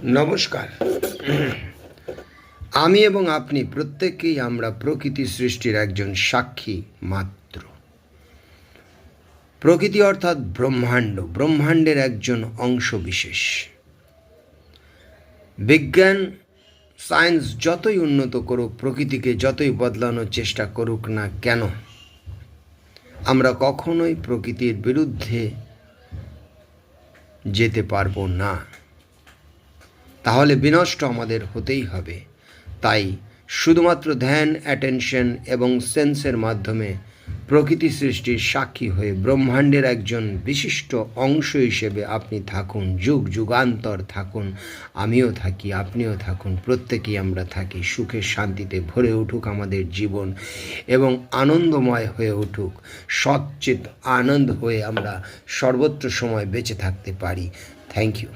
নমস্কার। আমি এবং আপনি প্রত্যেকেই আমরা প্রকৃতি সৃষ্টির একজন সাক্ষী মাত্র। প্রকৃতি অর্থাৎ ব্রহ্মাণ্ডের একজন অংশ বিশেষ। বিজ্ঞান সায়েন্স যতই উন্নত করুক, প্রকৃতিকে যতই বদলানোর চেষ্টা করুক না কেন, আমরা কখনোই প্রকৃতির বিরুদ্ধে যেতে পারবো না। তাহলে বিনষ্ট আমাদের হতেই হবে। তাই শুধুমাত্র ধ্যান, অ্যাটেনশন এবং সেন্সের মাধ্যমে প্রকৃতি সৃষ্টির সাক্ষী হয়ে ব্রহ্মাণ্ডের একজন বিশিষ্ট অংশ হিসেবে আপনি থাকুন, যুগ যুগান্তর থাকুন, আমিও থাকি, আপনিও থাকুন, প্রত্যেকেই আমরা থাকি। সুখে শান্তিতে ভরে উঠুক আমাদের জীবন এবং আনন্দময় হয়ে উঠুক, সচ্চিত আনন্দ হয়ে আমরা সর্বত্র সময় বেঁচে থাকতে পারি। Thank you.